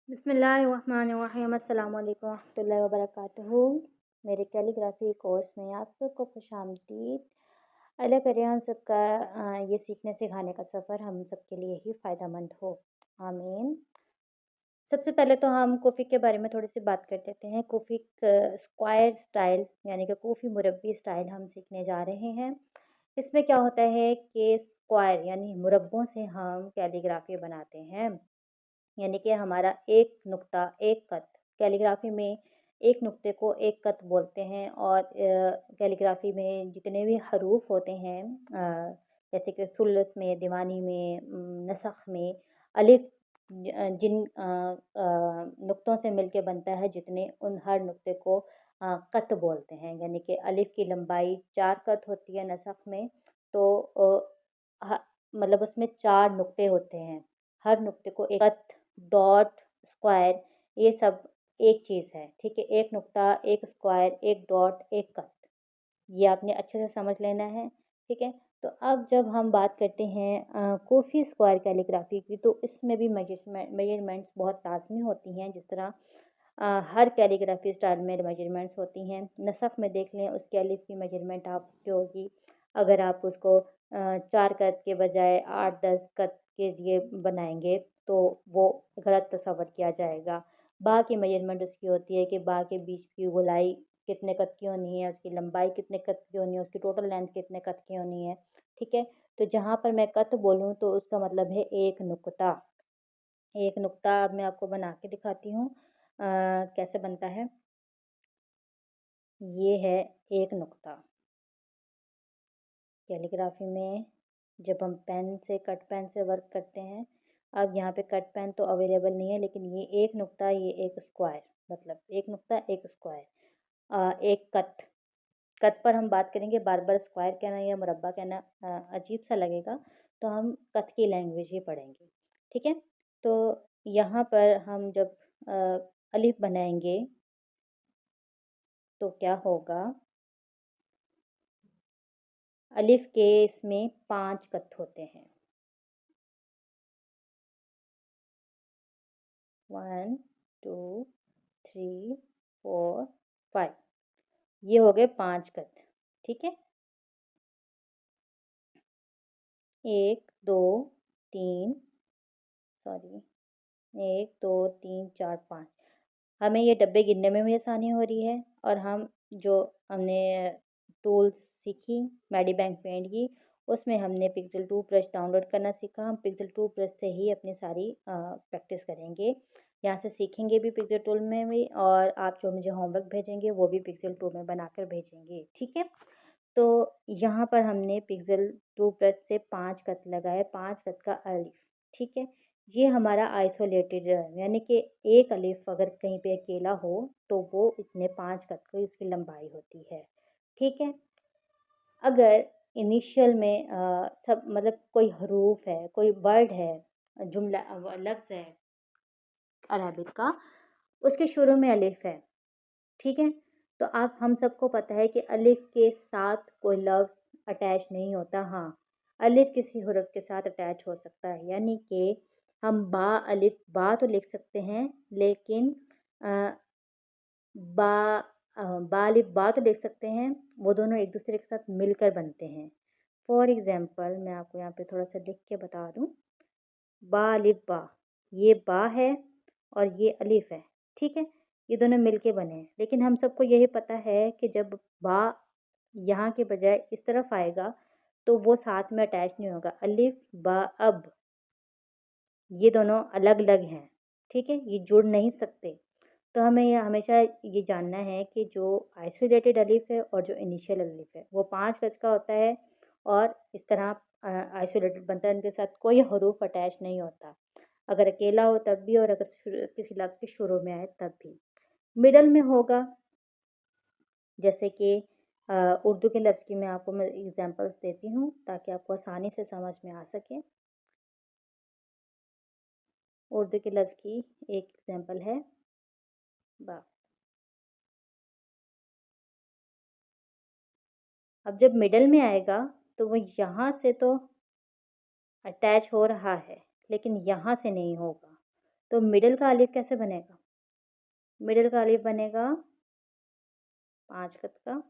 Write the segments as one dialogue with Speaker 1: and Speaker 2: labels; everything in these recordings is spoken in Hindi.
Speaker 1: बिस्मिल्लाहिर्रहमानिर्रहीम अस्सलाम वालेकुम रहमतुल्लाहि व बरकातुहू। मेरे कैलीग्राफी कोर्स में आप सबको खुशामदीद। अल्लाह करे हम सबका ये सीखने सिखाने का सफ़र हम सबके लिए ही फ़ायदेमंद हो, आमीन। सबसे पहले तो हम कोफ़ी के बारे में थोड़ी सी बात कर लेते हैं। कोफ़ी स्क्वायर स्टाइल यानी कि कोफ़ी मुरब्बी स्टाइल हम सीखने जा रहे हैं। इसमें क्या होता है कि स्क्वायर यानी मुरब्बों से हम कैलीग्राफी बनाते हैं, यानी कि हमारा एक नुक्ता एक कत। कैलीग्राफी में एक नुक्ते को एक कत बोलते हैं। और कैलीग्राफी में जितने भी हरूफ होते हैं, जैसे कि सुलस में, दीवानी में, नसख में, अलिफ जिन नुक्तों से मिलके बनता है जितने, उन हर नुक्ते को कत बोलते हैं। यानी कि अलिफ की लंबाई 4 कत होती है नसख में, तो मतलब उसमें 4 नुक्ते होते हैं। हर नुक्ते को एक कत, डॉट, स्क्वायर, ये सब एक चीज़ है, ठीक है। एक नुक्ता, एक स्क्वायर, एक डॉट, एक कट, ये आपने अच्छे से समझ लेना है, ठीक है। तो अब जब हम बात करते हैं कोफ़ी स्क्वायर कैलीग्राफी की, तो इसमें भी मेजरमेंट्स बहुत लाजमी होती हैं। जिस तरह हर कैलीग्राफी स्टाइल में मेजरमेंट्स होती हैं। नसख में देख लें, उसके अलिफ की मेजरमेंट आपकी होगी। अगर आप उसको 4 कत के बजाय 8-10 कत के लिए बनाएंगे तो वो गलत तस्वर किया जाएगा। बा की मेजरमेंट उसकी होती है कि बा के बीच की गोलाई कितने कत की होनी है, उसकी लंबाई कितने कत की होनी है, उसकी टोटल लेंथ कितने कत की होनी है, ठीक है। तो जहाँ पर मैं कत बोलूँ तो उसका मतलब है एक नुक्ता। एक नुक्ता अब मैं आपको बना के दिखाती हूँ कैसे बनता है। ये है एक नुक्ता। कैलीग्राफी में जब हम पेन से, कट पेन से वर्क करते हैं, अब यहाँ पे कट पेन तो अवेलेबल नहीं है, लेकिन ये एक नुक्ता, ये एक स्क्वायर, मतलब एक नुक्ता एक स्क्वायर, एक कत। कत पर हम बात करेंगे, बार बार स्क्वायर कहना या मुरब्बा कहना अजीब सा लगेगा, तो हम कत की लैंग्वेज ही पढ़ेंगे, ठीक है। तो यहाँ पर हम जब अलिफ बनाएंगे तो क्या होगा, अलिफ के इसमें 5 कत होते हैं। 1 2 3 4 5, ये हो गए 5 कत, ठीक है। 1 2 3 सॉरी 1 2 3 4 5, हमें ये डब्बे गिनने में भी आसानी हो रही है। और हम जो हमने टूल्स सीखी मैडी बैंक पेंट की, उसमें हमने पिक्सल 2 ब्रश डाउनलोड करना सीखा। हम पिक्सल 2 ब्रश से ही अपनी सारी प्रैक्टिस करेंगे। यहाँ से सीखेंगे भी पिक्सल टूल में भी, और आप जो मुझे होमवर्क भेजेंगे वो भी पिक्सल 2 में बनाकर भेजेंगे, ठीक है। तो यहाँ पर हमने पिक्सल 2 ब्रश से 5 कत लगाए, 5 कत का अलिफ, ठीक है। ये हमारा आइसोलेटेड है, यानी कि एक अलिफ अगर कहीं पे अकेला हो तो वो इतने 5 कत की उसकी लंबाई होती है, ठीक है। अगर इनिशियल में सब मतलब कोई हरूफ है, कोई वर्ड है, जुमला लफ्ज़ है अरबिक का, उसके शुरू में अलिफ है, ठीक है। तो आप हम सबको पता है कि अलिफ के साथ कोई लफ्ज़ अटैच नहीं होता। हाँ, अलिफ किसी हुर्फ के साथ अटैच हो सकता है, यानी कि हम बा अलिफ बा तो लिख सकते हैं, लेकिन अ, बा बा अलिफ बा तो लिख सकते हैं, वो दोनों एक दूसरे के साथ मिलकर बनते हैं। फॉर एग्ज़ाम्पल मैं आपको यहाँ पे थोड़ा सा लिख के बता दूँ। बा अलिफ बा, ये बा है और ये अलिफ है, ठीक है। ये दोनों मिलके बने हैं, लेकिन हम सबको यही पता है कि जब बा यहाँ के बजाय इस तरफ आएगा तो वो साथ में अटैच नहीं होगा। अलिफ बा अब, ये दोनों अलग अलग हैं, ठीक है, ये जुड़ नहीं सकते। तो हमें यह हमेशा ये जानना है कि जो आइसोलेटेड अलिफ है और जो इनिशियल अलिफ है वो 5 गज का होता है, और इस तरह आइसोलेटेड बनता है, उनके साथ कोई हरूफ अटैच नहीं होता। अगर अकेला हो तब भी, और अगर किसी लफ्ज़ के शुरू में आए तब भी। मिडल में होगा, जैसे कि उर्दू के लफ्ज़ की मैं एग्जांपल्स देती हूँ ताकि आपको आसानी से समझ में आ सके। उर्दू के लफ्ज़ की एक एग्जांपल है बा। अब जब मिडल में आएगा तो वो यहाँ से तो अटैच हो रहा है, लेकिन यहाँ से नहीं होगा। तो मिडिल का अलिफ कैसे बनेगा? मिडिल का अलिफ बनेगा 5 कत का,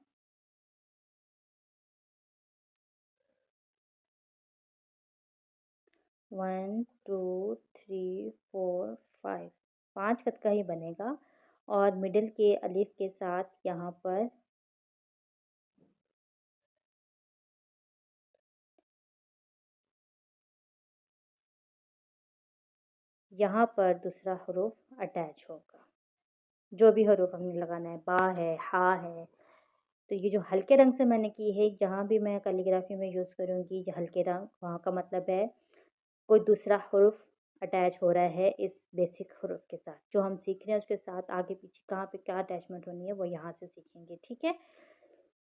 Speaker 1: 1 2 3 4 5, 5 कत का ही बनेगा। और मिडिल के अलिफ के साथ यहाँ पर दूसरा हरूफ अटैच होगा। जो भी हरूफ हमने लगाना है, बा है, हा है। तो ये जो हल्के रंग से मैंने की है, जहाँ भी मैं कैलीग्राफी में यूज़ करूँगी ये हल्के रंग, वहाँ का मतलब है कोई दूसरा हरूफ अटैच हो रहा है इस बेसिक हरूफ के साथ। जो हम सीख रहे हैं उसके साथ आगे पीछे कहाँ पे क्या अटैचमेंट होनी है वो यहाँ से सीखेंगे, ठीक है।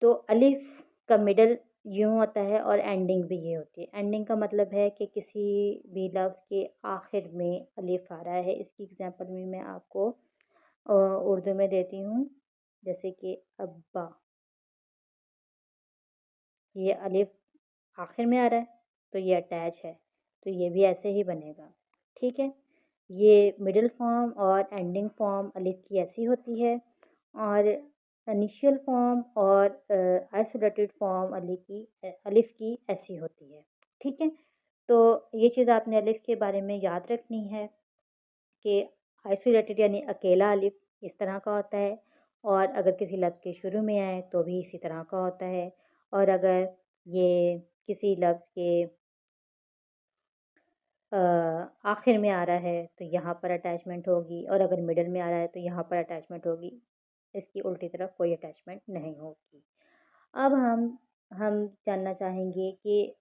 Speaker 1: तो अलिफ का मिडल यूँ होता है और एंडिंग भी ये होती है। एंडिंग का मतलब है कि किसी भी लफ्ज़ के आखिर में अलिफ आ रहा है। इसकी एग्जांपल भी मैं आपको उर्दू में देती हूँ, जैसे कि अब्बा, ये अलिफ आखिर में आ रहा है तो ये अटैच है, तो ये भी ऐसे ही बनेगा, ठीक है। ये मिडिल फॉर्म और एंडिंग फॉर्म अलिफ की ऐसी होती है, और इनिशियल फॉर्म और आइसोलेटेड फॉर्म अलिफ की ऐसी होती है, ठीक है। तो ये चीज़ आपने अलिफ के बारे में याद रखनी है कि आइसोलेटेड यानी अकेला अलिफ इस तरह का होता है, और अगर किसी लफ्ज़ के शुरू में आए तो भी इसी तरह का होता है, और अगर ये किसी लफ्ज़ के आखिर में आ रहा है तो यहाँ पर अटैचमेंट होगी, और अगर मिडल में आ रहा है तो यहाँ पर अटैचमेंट होगी। इसकी उल्टी तरफ कोई अटैचमेंट नहीं होगी। अब हम जानना चाहेंगे कि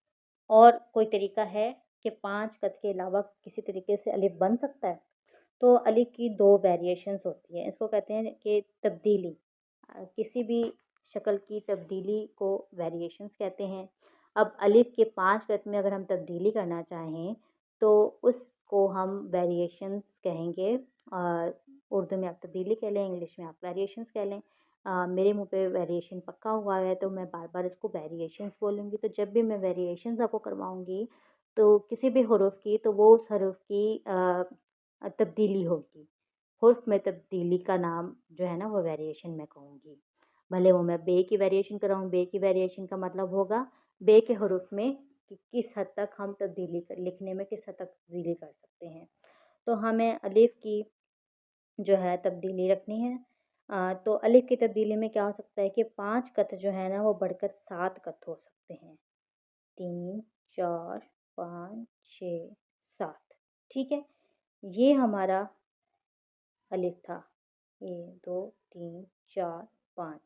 Speaker 1: और कोई तरीका है कि 5 कद के अलावा किसी तरीके से अलिफ बन सकता है? तो अलिफ की 2 वेरिएशंस होती हैं। इसको कहते हैं कि तब्दीली। किसी भी शक्ल की तब्दीली को वेरिएशंस कहते हैं। अब अलिफ के 5 कद में अगर हम तब्दीली करना चाहें तो उसको हम वेरिएशंस कहेंगे। उर्दू में आप तब्दीली कह लें, इंग्लिश में आप वेरिएशंस कह लें। मेरे मुंह पे वेरिएशन पक्का हुआ है तो मैं बार बार इसको वेरिएशंस बोलूँगी। तो जब भी मैं वेरिएशंस आपको करवाऊँगी तो किसी भी हरूफ की, तो वो उस हरूफ की तब्दीली होगी। हुर्फ में तब्दीली का नाम जो है ना वो वेरिएशन मैं कहूँगी। भले वो मैं बे की वेरिएशन कराऊँ, बे की वेरिएशन का मतलब होगा बे के हरूफ में कि किस हद तक हम लिखने में किस हद तक तब्दीली कर सकते हैं। तो हमें अलिफ की जो है तब्दीली रखनी है। तो अलिफ की तब्दीली में क्या हो सकता है कि 5 कत जो है ना वो बढ़कर 7 कत हो सकते हैं। 3 4 5 6 7, ठीक है। ये हमारा अलिफ था, 1 2 3 4 5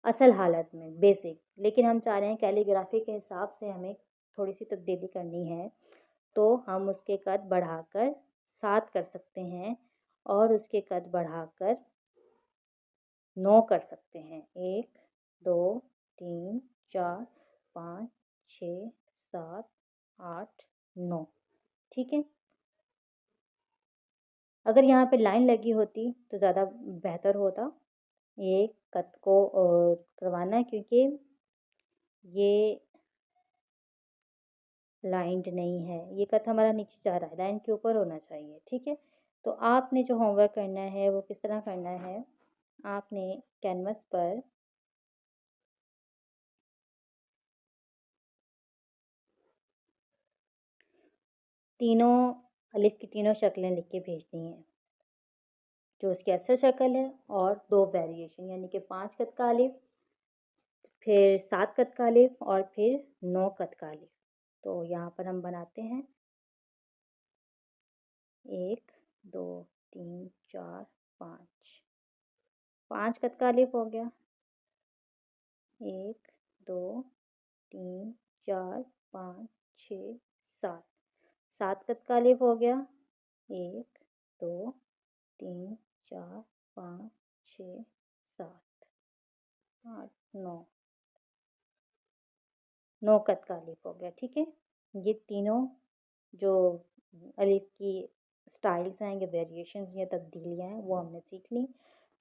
Speaker 1: असल हालत में बेसिक। लेकिन हम चाह रहे हैं कैलीग्राफी के हिसाब से हमें थोड़ी सी तब्दीली करनी है, तो हम उसके कद बढ़ाकर 7 कर सकते हैं और उसके कद बढ़ाकर 9 कर सकते हैं। 1 2 3 4 5 6 7 8 9, ठीक है। अगर यहाँ पे लाइन लगी होती तो ज़्यादा बेहतर होता। ये कत को करवाना है क्योंकि ये लाइन्ड नहीं है, ये कत हमारा नीचे जा रहा है, लाइन के ऊपर होना चाहिए, ठीक है। तो आपने जो होमवर्क करना है वो किस तरह करना है, आपने कैनवस पर तीनों अलिफ की तीनों शक्लें लिख के भेजनी हैं, जो उसकी असल शक्ल है और 2 वेरिएशन, यानी कि 5 कत का अलिफ, फिर 7 कत का अलिफ और फिर 9 कत का अलिफ। तो यहाँ पर हम बनाते हैं 1 2 3 4 5, 5 कत का अलिफ हो गया, 1 2 3 4 5 6 7, 7 कत का अलिफ हो गया, 1 2 3 4 5 6 7 8 9, 9 कत का अलिफ हो गया, ठीक है। ये तीनों जो अलिफ की स्टाइल्स हैं, ये वेरिएशंस या तब्दीलियाँ हैं, वो हमने सीख ली,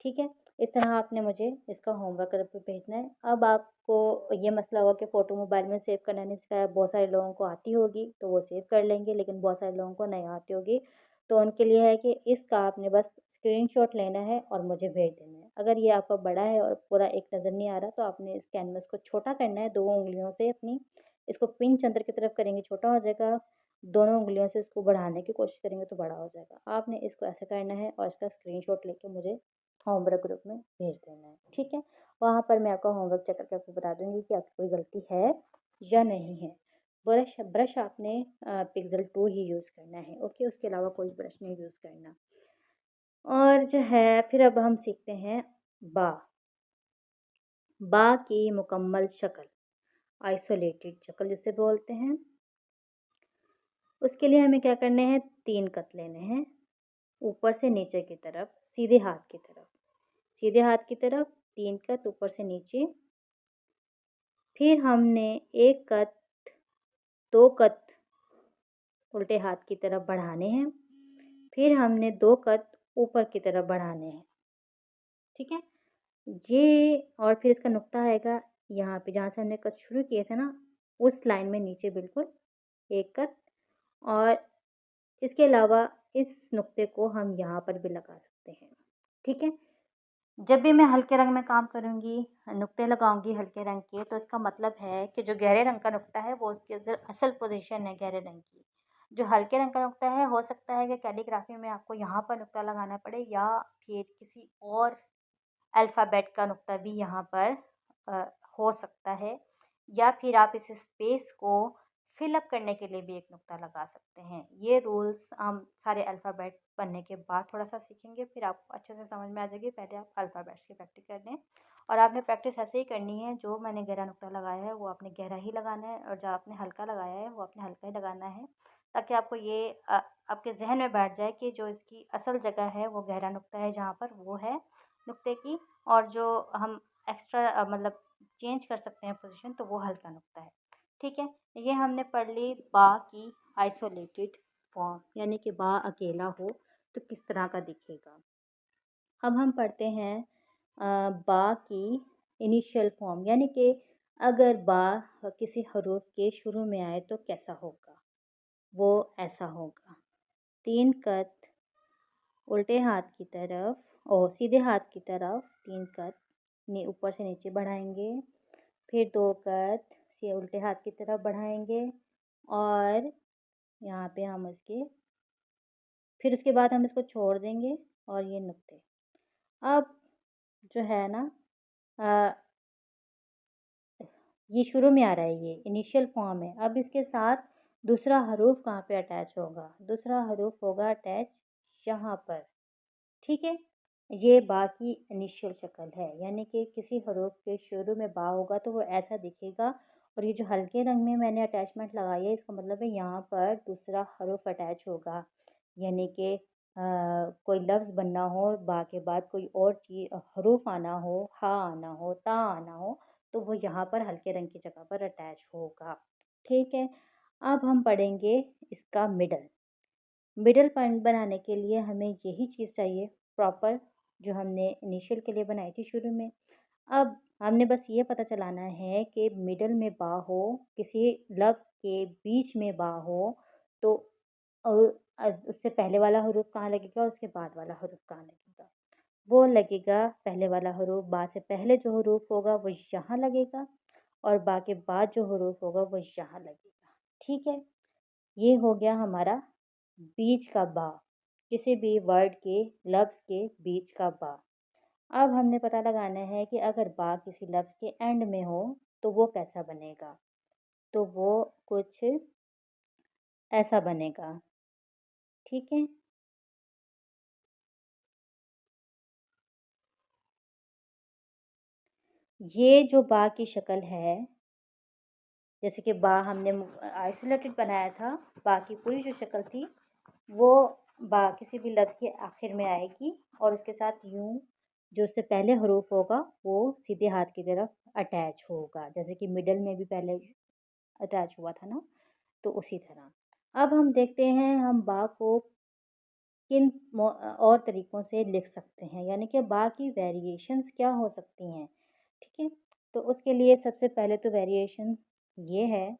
Speaker 1: ठीक है। इस तरह आपने मुझे इसका होमवर्क करके भेजना है। अब आपको ये मसला होगा कि फ़ोटो मोबाइल में सेव करना नहीं सिखाया। बहुत सारे लोगों को आती होगी तो वो सेव कर लेंगे, लेकिन बहुत सारे लोगों को नहीं आती होगी, तो उनके लिए है कि इसका आपने बस स्क्रीनशॉट लेना है और मुझे भेज देना है। अगर ये आपका बड़ा है और पूरा एक नज़र नहीं आ रहा तो आपने इस कैनवस को छोटा करना है 2 उँगलियों से अपनी, इसको पिंच अंदर की तरफ करेंगे छोटा हो जाएगा, दोनों उँगलियों से इसको बढ़ाने की कोशिश करेंगे तो बड़ा हो जाएगा। आपने इसको ऐसे करना है और इसका स्क्रीनशॉट लेके मुझे होमवर्क ग्रुप में भेज देना है, ठीक है? वहाँ पर मैं आपका होमवर्क चेक करके आपको बता दूँगी कि आपकी कोई गलती है या नहीं है। ब्रश ब्रश आपने पिक्सेल 2 ही यूज़ करना है, ओके? उसके अलावा कोई ब्रश नहीं यूज़ करना। और जो है फिर अब हम सीखते हैं बा। बा की मुकम्मल शक्ल, आइसोलेटेड शक्ल जिसे बोलते हैं। उसके लिए हमें क्या करने हैं, 3 कत लेने हैं, ऊपर से नीचे की तरफ, सीधे हाथ की तरफ। सीधे हाथ की तरफ 3 कत ऊपर से नीचे। फिर हमने 1 कत, 2 कत उल्टे हाथ की तरफ बढ़ाने हैं। फिर हमने 2 कत ऊपर की तरफ बढ़ाने हैं, ठीक है? ये और फिर इसका नुक्ता आएगा यहाँ पे जहाँ से हमने कट शुरू किए थे ना, उस लाइन में नीचे बिल्कुल 1 कत। और इसके अलावा इस नुक्ते को हम यहाँ पर भी लगा सकते हैं, ठीक है? जब भी मैं हल्के रंग में काम करूँगी, नुक्ते लगाऊँगी हल्के रंग के, तो इसका मतलब है कि जो गहरे रंग का नुक्ता है वो उसकी असल पोजीशन है गहरे रंग की। जो हल्के रंग का नुक्ता है हो सकता है कि कैलीग्राफी में आपको यहाँ पर नुक्ता लगाना पड़े या फिर किसी और अल्फ़ाबेट का नुक्ता भी यहाँ पर अ, हो सकता है, या फिर आप इस स्पेस को फिल अप करने के लिए भी एक नुक्ता लगा सकते हैं। ये रूल्स हम सारे अल्फ़ाबेट पढ़ने के बाद थोड़ा-सा सीखेंगे, फिर आपको अच्छे से समझ में आ जाएगी। पहले आप अल्फ़ाबेट्स की प्रैक्टिस कर लें और आपने प्रैक्टिस ऐसे ही करनी है, जो मैंने गहरा नुक्ता लगाया है वो आपने गहरा ही लगाना है और जो आपने हल्का लगाया है वो आपने हल्का ही लगाना है, ताकि आपको ये आपके ज़हन में बैठ जाए कि जो इसकी असल जगह है वो गहरा नुक्ता है जहाँ पर वो है नुक्ते की, और जो हम एक्स्ट्रा मतलब चेंज कर सकते हैं पोजीशन तो वो हल्का नुक्ता है, ठीक है? ये हमने पढ़ ली बा की आइसोलेटेड फॉर्म, यानी कि बा अकेला हो तो किस तरह का दिखेगा। अब हम पढ़ते हैं बा की इनिशियल फॉर्म, यानी कि अगर बा किसी हरूफ के शुरू में आए तो कैसा होगा, वो ऐसा होगा। 3 कत उल्टे हाथ की तरफ और सीधे हाथ की तरफ 3 कत ऊपर से नीचे बढ़ाएंगे। फिर 2 कत से उल्टे हाथ की तरफ बढ़ाएंगे और यहाँ पे हम इसके फिर उसके बाद हम इसको छोड़ देंगे और ये नुक्ते। अब जो है ना अ, ये शुरू में आ रहा है, ये इनिशियल फॉर्म है। अब इसके साथ दूसरा हरूफ कहाँ पे अटैच होगा, दूसरा हरूफ होगा अटैच यहाँ पर, ठीक है? ये बा की इनिशियल शक्ल है, यानी कि किसी हरूफ के शुरू में बा होगा तो वो ऐसा दिखेगा। और ये जो हल्के रंग में मैंने अटैचमेंट लगाई है इसका मतलब है यहाँ पर दूसरा हरूफ अटैच होगा, यानी कि कोई लफ्ज़ बनना हो, बा के बाद कोई और चीज़ हरूफ आना हो, हा आना हो, ता आना हो, तो वो यहाँ पर हल्के रंग की जगह पर अटैच होगा, ठीक है? अब हम पढ़ेंगे इसका मिडल। मिडल पॉइंट बनाने के लिए हमें यही चीज़ चाहिए प्रॉपर, जो हमने इनिशियल के लिए बनाई थी शुरू में। अब हमने बस ये पता चलाना है कि मिडल में बा हो, किसी लफ्ज़ के बीच में बा हो, तो उससे पहले वाला हरूफ कहाँ लगेगा और उसके बाद वाला हरूफ कहाँ लगेगा। वो लगेगा पहले वाला हरूफ, बा से पहले जो हरूफ होगा वो यहाँ लगेगा और बा के बाद जो हरूफ होगा वो यहाँ लगेगा, ठीक है? ये हो गया हमारा बीच का बा, किसी भी वर्ड के लफ्ज़ के बीच का बा। अब हमने पता लगाना है कि अगर बा किसी लफ्ज़ के एंड में हो तो वो कैसा बनेगा, तो वो कुछ ऐसा बनेगा, ठीक है? ये जो बा की शक्ल है, जैसे कि बा हमने आइसोलेटेड बनाया था, बा की पूरी जो शक्ल थी वो बा किसी भी लफ्ज़ के आखिर में आएगी और उसके साथ यूँ जो उससे पहले हरूफ होगा वो सीधे हाथ की तरफ अटैच होगा, जैसे कि मिडल में भी पहले अटैच हुआ था ना, तो उसी तरह। अब हम देखते हैं हम बा को किन और तरीक़ों से लिख सकते हैं, यानी कि बा की वेरिएशंस क्या हो सकती हैं, ठीक है? तो उसके लिए सबसे पहले तो वेरिएशन ये है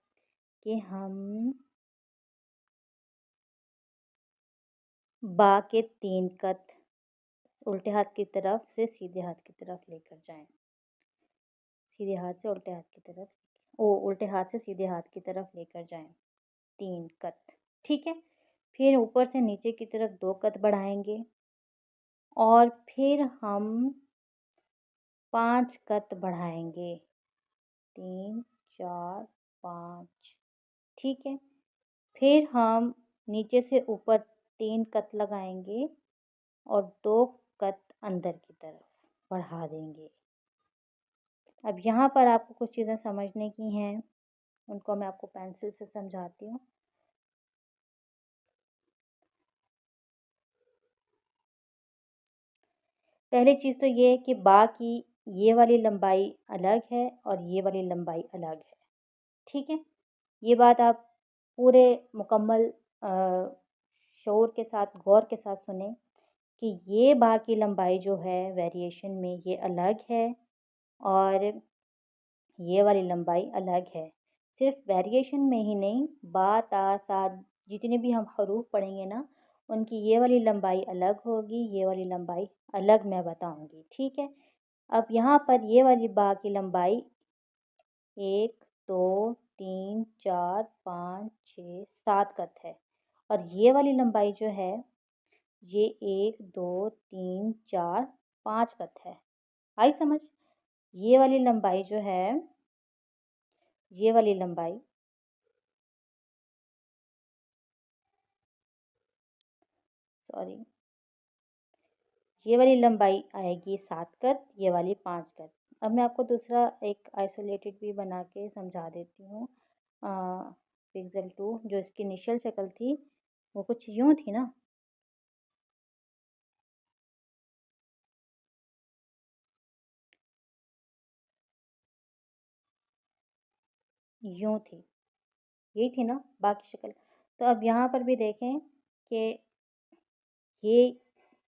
Speaker 1: कि हम बा के 3 कत उल्टे हाथ की तरफ से सीधे हाथ की तरफ लेकर जाएं। सीधे हाथ से उल्टे हाथ की तरफ उल्टे हाथ से सीधे हाथ की तरफ लेकर जाएं 3 कत। ठीक है। फिर ऊपर से नीचे की तरफ 2 कत बढ़ाएंगे और फिर हम 5 कत बढ़ाएंगे 3 4 5। ठीक है। फिर हम नीचे से ऊपर 3 कत लगाएंगे और 2 कत अंदर की तरफ बढ़ा देंगे। अब यहाँ पर आपको कुछ चीज़ें समझने की हैं, उनको मैं आपको पेंसिल से समझाती हूँ। पहली चीज़ तो ये है कि बा की ये वाली लंबाई अलग है और ये वाली लंबाई अलग है। ठीक है। ये बात आप पूरे मुकम्मल शऊर के साथ, गौर के साथ सुने कि ये बा की लंबाई जो है वेरिएशन में ये अलग है और ये वाली लंबाई अलग है। सिर्फ वेरिएशन में ही नहीं, बा ता सा जितने भी हम हरूफ पढ़ेंगे ना, उनकी ये वाली लंबाई अलग होगी, ये वाली लंबाई अलग मैं बताऊंगी। ठीक है। अब यहाँ पर ये वाली बा की लंबाई 1 2 3 4 5 6 7 कत है और ये वाली लंबाई जो है ये 1 2 3 4 5 कत है। आई समझ? ये वाली लंबाई जो है, ये वाली लंबाई सॉरी ये वाली लंबाई आएगी 7 कत, ये वाली 5 कत। अब मैं आपको दूसरा एक आइसोलेटेड भी बना के समझा देती हूँ। पिक्सल 2 जो इसकी इनिशियल शक्ल थी वो कुछ यूँ थी ना, यूँ थी, यही थी ना बाकी शक्ल। तो अब यहाँ पर भी देखें कि ये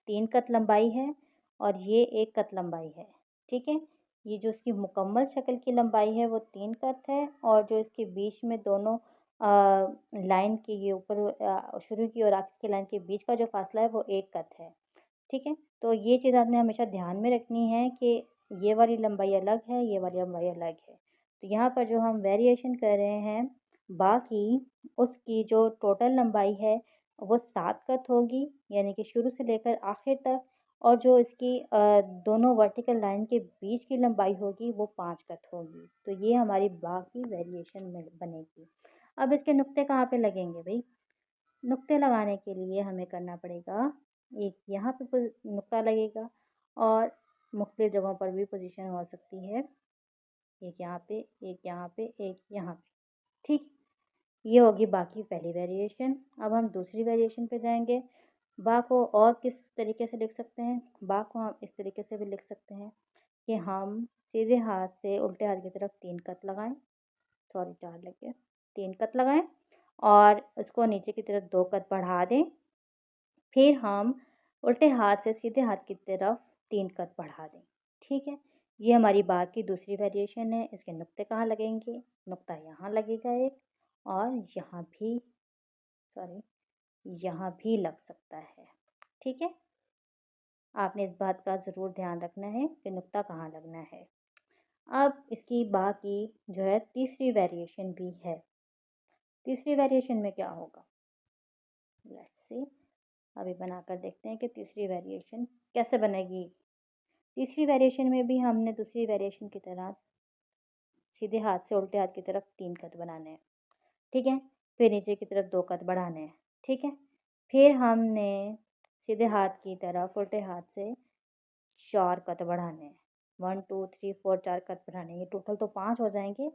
Speaker 1: 3 कत लंबाई है और ये 1 कत लंबाई है। ठीक है। ये जो इसकी मुकम्मल शक्ल की लंबाई है वो 3 कत है और जो इसके बीच में दोनों लाइन के ये ऊपर शुरू की और आखिर की लाइन के बीच का जो फासला है वो 1 कत है। ठीक है। तो ये चीज़ आपने हमेशा ध्यान में रखनी है कि ये वाली लंबाई अलग है, ये वाली लंबाई अलग है। तो यहाँ पर जो हम वेरिएशन कर रहे हैं बाकी उसकी जो टोटल लंबाई है वो 7 कत होगी, यानी कि शुरू से लेकर आखिर तक। और जो इसकी दोनों वर्टिकल लाइन के बीच की लंबाई होगी वो 5 कत होगी। तो ये हमारी बाकी वेरिएशन में बनेगी। अब इसके नुक्ते कहाँ पे लगेंगे भाई? नुक्ते लगाने के लिए हमें करना पड़ेगा, एक यहाँ पे नुक्ता लगेगा और मुख्तलिफ जगहों पर भी पोजीशन हो सकती है, एक यहाँ पे, एक यहाँ पे, एक यहाँ पे। ठीक। ये होगी बाकी पहली वेरिएशन। अब हम दूसरी वेरिएशन पे जाएंगे। बा को और किस तरीके से लिख सकते हैं? बा को हम इस तरीके से भी लिख सकते हैं कि हम सीधे हाथ से उल्टे हाथ की तरफ 3 कत लगाएं, सॉरी 4 लग गया, 3 कत लगाएं और उसको नीचे की तरफ 2 कत बढ़ा दें। फिर हम उल्टे हाथ से सीधे हाथ की तरफ 3 कत बढ़ा दें। ठीक है। ये हमारी बात की दूसरी वेरिएशन है। इसके नुक्ते कहाँ लगेंगे? नुक्ता यहाँ लगेगा एक, और यहाँ भी, सॉरी यहाँ भी लग सकता है। ठीक है। आपने इस बात का ज़रूर ध्यान रखना है कि नुक्ता कहाँ लगना है। अब इसकी बाकी जो है तीसरी वेरिएशन भी है। तीसरी वेरिएशन में क्या होगा, लेट्स सी। अभी बनाकर देखते हैं कि तीसरी वेरिएशन कैसे बनेगी। तीसरी वेरिएशन में भी हमने दूसरी वेरिएशन की तरह सीधे हाथ से उल्टे हाथ की तरफ 3 कत बनाने हैं। ठीक है। फिर नीचे की तरफ 2 कत बढ़ाने हैं। ठीक है। फिर हमने सीधे हाथ की तरफ उल्टे हाथ से 4 कत बढ़ाने हैं। 1 2 3 4 4 कत बढ़ाने हैं। ये टोटल तो 5 हो जाएंगे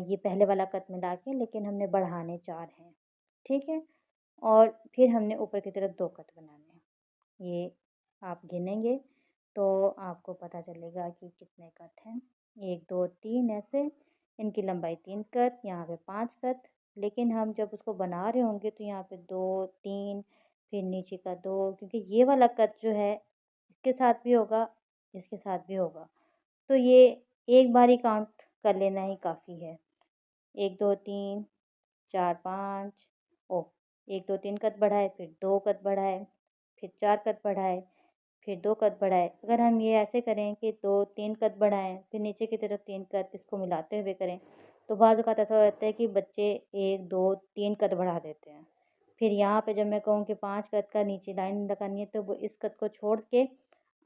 Speaker 1: ये पहले वाला कत मिला के, लेकिन हमने बढ़ाने 4 हैं। ठीक है। और फिर हमने ऊपर की तरफ 2 कत बनाने हैं। ये आप गिनेंगे तो आपको पता चलेगा कि कितने कत हैं। 1 2 3 ऐसे, इनकी लंबाई 3 कत, यहाँ पे 5 कत। लेकिन हम जब उसको बना रहे होंगे तो यहाँ पे 2 3, फिर नीचे का 2, क्योंकि ये वाला कत जो है इसके साथ भी होगा, इसके साथ भी होगा। तो ये एक बार ही काउंट कर लेना ही काफ़ी है। 1 2 3 4 5, ओ 1 2 3 कत बढ़ाए, फिर 2 कत बढ़ाए, फिर 4 कद बढ़ाए, फिर 2 कद बढ़ाए। अगर हम ये ऐसे करें कि 2-3 कद बढ़ाएँ, फिर नीचे की तरफ 3 कद इसको मिलाते हुए करें, तो बाज़ औक़ात ऐसा होता है कि बच्चे 1, 2, 3 कद बढ़ा देते हैं। फिर यहाँ पे जब मैं कहूँ कि 5 कद का नीचे लाइन लगानी है, तो वो इस कद को छोड़ के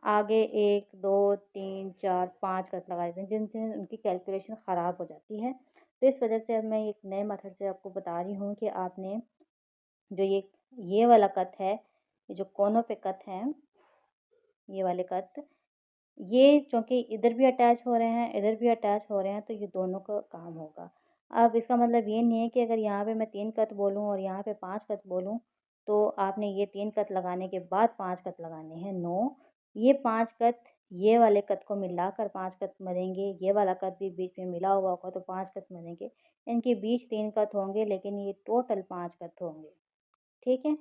Speaker 1: आगे 1, 2, 3, 4, 5 कद लगा देते हैं, जिनसे उनकी कैलकुलेशन ख़राब हो जाती है। तो इस वजह से अब मैं एक नए मेथड से आपको बता रही हूँ कि आपने जो ये वाला कट है, ये जो कोनों पे कट हैं, ये वाले कट, ये चूँकि इधर भी अटैच हो रहे हैं, इधर भी अटैच हो रहे हैं, तो ये दोनों का काम होगा। अब इसका मतलब ये नहीं है कि अगर यहाँ पे मैं 3 कट बोलूँ और यहाँ पे 5 कट बोलूँ, तो आपने ये 3 कट लगाने के बाद 5 कट लगाने हैं। नो, ये 5 कट ये वाले कट को मिलाकर 5 कट मरेंगे, ये वाला कट भी बीच में मिला हुआ होगा तो 5 कट मरेंगे। इनके बीच 3 कट होंगे, लेकिन ये टोटल 5 कट होंगे। ठीक है?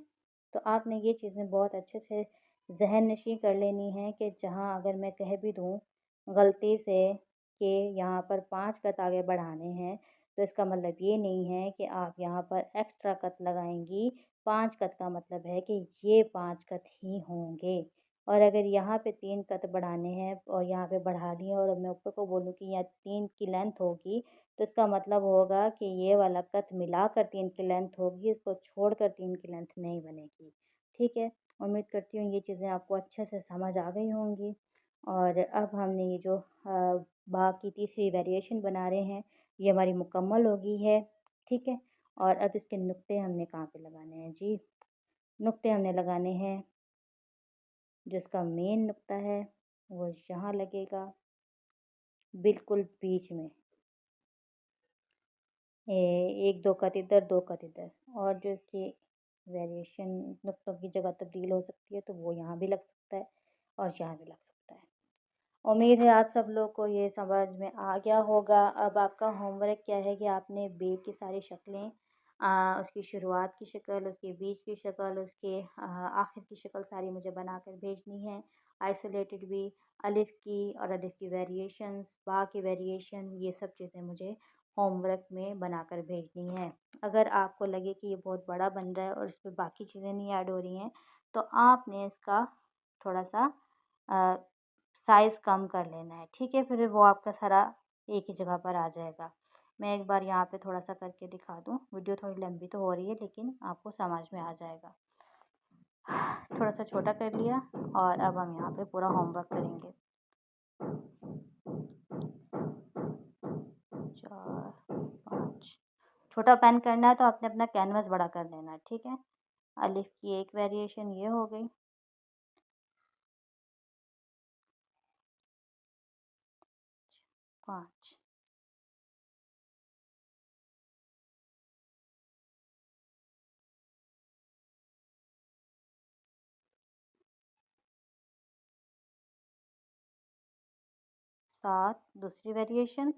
Speaker 1: तो आपने ये चीज़ें बहुत अच्छे से ज़हन नशीं कर लेनी है कि जहाँ अगर मैं कह भी दूँ गलती से कि यहाँ पर 5 कत आगे बढ़ाने हैं, तो इसका मतलब ये नहीं है कि आप यहाँ पर एक्स्ट्रा कत लगाएंगी। 5 कत का मतलब है कि ये 5 कत ही होंगे। और अगर यहाँ पे 3 कत बढ़ाने हैं और यहाँ पे बढ़ा दिए और मैं ऊपर को बोलूँ कि यहाँ 3 की लेंथ होगी, तो इसका मतलब होगा कि ये वाला कत मिलाकर 3 की लेंथ होगी, इसको छोड़कर 3 की लेंथ नहीं बनेगी। ठीक है? उम्मीद करती हूँ ये चीज़ें आपको अच्छे से समझ आ गई होंगी। और अब हमने ये जो बाकी तीसरी वेरिएशन बना रहे हैं, ये हमारी मुकम्मल हो गई है। ठीक है? और अब इसके नुक्ते हमने कहाँ पे लगाने हैं जी? नुक्ते हमने लगाने हैं, जो इसका मेन नुक्ता है वो यहाँ लगेगा, बिल्कुल बीच में। 1-2 कत इधर, 2 कत इधर। और जो इसकी वेरिएशन नुक्तों की जगह तब्दील हो सकती है, तो वो यहाँ भी लग सकता है और यहाँ भी लग सकता है। उम्मीद है आप सब लोग को ये समझ में आ गया होगा। अब आपका होमवर्क क्या है कि आपने बेग की सारी शक्लें, उसकी शुरुआत की शक्ल, उसके बीच की शक्ल, उसके आखिर की शक्ल सारी मुझे बनाकर भेजनी है। आइसोलेटेड भी, अलिफ की और अलिफ की वेरिएशंस, बा की वेरिएशन, ये सब चीज़ें मुझे होमवर्क में बनाकर भेजनी है। अगर आपको लगे कि ये बहुत बड़ा बन रहा है और इसमें बाकी चीज़ें नहीं ऐड हो रही हैं, तो आपने इसका थोड़ा सा साइज़ कम कर लेना है। ठीक है? फिर वो आपका सारा एक ही जगह पर आ जाएगा। मैं एक बार यहाँ पे थोड़ा सा करके दिखा दूँ। वीडियो थोड़ी लंबी तो हो रही है, लेकिन आपको समझ में आ जाएगा। थोड़ा सा छोटा कर लिया और अब हम यहाँ पे पूरा होमवर्क करेंगे। 4, 5। छोटा पेन करना है तो आपने अपना कैनवस बड़ा कर लेना है। ठीक है? अलिफ की एक वेरिएशन ये हो गई। 5। 7 दूसरी वेरिएशन।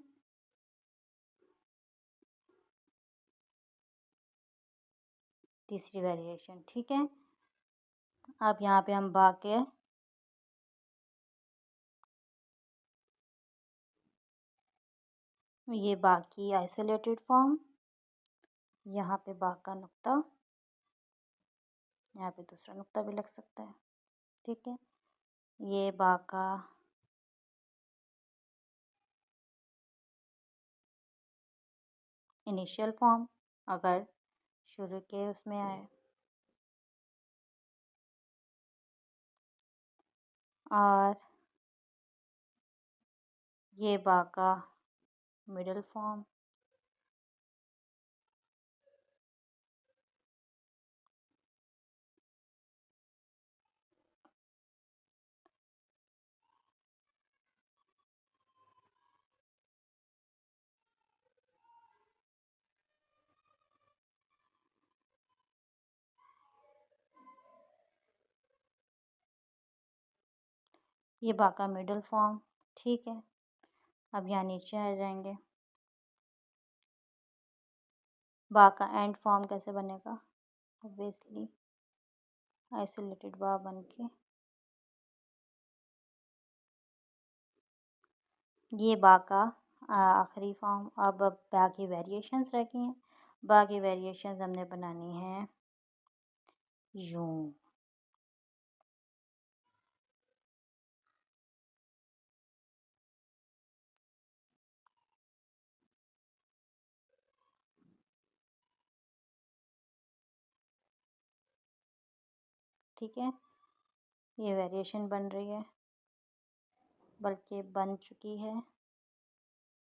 Speaker 1: 3री वेरिएशन। ठीक है? अब यहाँ पे हम बा के ये बा की आइसोलेटेड फॉर्म, यहाँ पे बा का नुक्ता, यहाँ पे दूसरा नुक्ता भी लग सकता है। ठीक है? ये बा का इनिशियल फॉर्म, अगर शुरू के उसमें आए, और ये बा का मिडल फॉर्म, ये बा का मिडल फॉर्म। ठीक है? अब यहाँ नीचे आ जाएंगे। बा का एंड फॉर्म कैसे बनेगा? ऑब्वियसली आइसोलेटेड बा बन के ये बा का आखिरी फॉर्म। अब बा की वेरिएशंस रह गई हैं। बा की वेरिएशंस हमने बनानी है यूँ। ठीक है, ये वेरिएशन बन रही है, बल्कि बन चुकी है।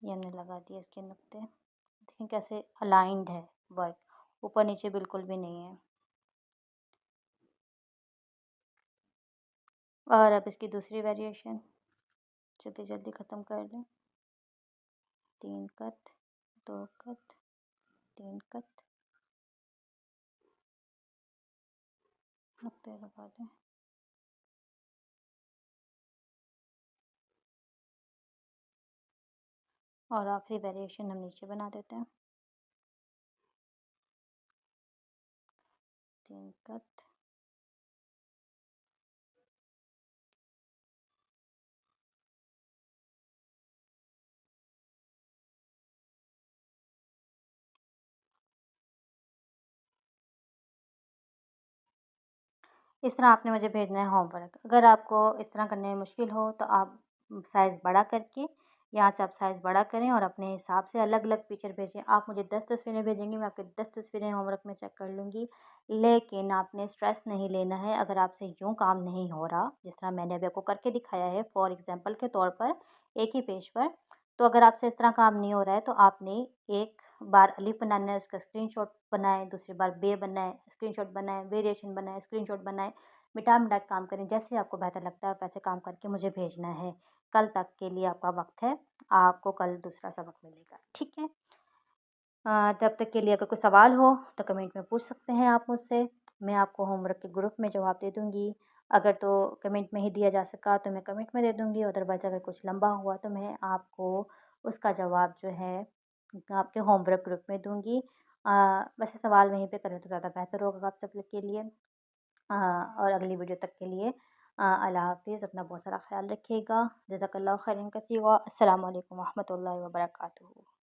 Speaker 1: ये हमने लगा दिया इसके नुक्ते, देखें कैसे अलाइंड है वर्क, ऊपर नीचे बिल्कुल भी नहीं है। और अब इसकी दूसरी वेरिएशन जल्दी जल्दी ख़त्म कर लें। 3 कट, 2 कट, 3 कट, नुक्ते लगा दें। और आखिरी वेरिएशन हम नीचे बना देते हैं। 3 कट, इस तरह आपने मुझे भेजना है होमवर्क। अगर आपको इस तरह करने में मुश्किल हो तो आप साइज़ बड़ा करके यहाँ से आप साइज़ बड़ा करें और अपने हिसाब से अलग अलग पिक्चर भेजें। आप मुझे 10 तस्वीरें भेजेंगे, मैं आपकी 10 तस्वीरें होमवर्क में चेक कर लूँगी। लेकिन आपने स्ट्रेस नहीं लेना है अगर आपसे यूँ काम नहीं हो रहा, जिस तरह मैंने अभी आपको करके दिखाया है फॉर एग्ज़ाम्पल के तौर पर एक ही पेज पर। तो अगर आपसे इस तरह काम नहीं हो रहा है तो आपने एक बार अलिफ बनाना है, उसका स्क्रीनशॉट बनाएँ, दूसरी बार बे बनाएँ, स्क्रीनशॉट बनाएँ, वेरिएशन बनाएँ, स्क्रीनशॉट बनाएँ। मिटा-मिटा के काम करें, जैसे आपको बेहतर लगता है वैसे काम करके मुझे भेजना है। कल तक के लिए आपका वक़्त है, आपको कल दूसरा सबक मिलेगा, ठीक है? तब तक के लिए अगर कोई सवाल हो तो कमेंट में पूछ सकते हैं आप मुझसे, मैं आपको होमवर्क के ग्रुप में जवाब दे दूँगी। अगर तो कमेंट में ही दिया जा सका तो मैं कमेंट में दे दूँगी, अदरवाइज़ अगर कुछ लंबा हुआ तो मैं आपको उसका जवाब जो है आपके होमवर्क ग्रुप में दूँगी। वैसे सवाल वहीं पे करें तो ज़्यादा बेहतर होगा आप सब लोग के लिए। और अगली वीडियो तक के लिए अल्लाह हाफ़िज़। अपना बहुत सारा ख़्याल रखिएगा। जज़ाकल्लाहु खैरन कसीरा। अस्सलामु अलैकुम व रहमतुल्लाहि व बरकातुहू।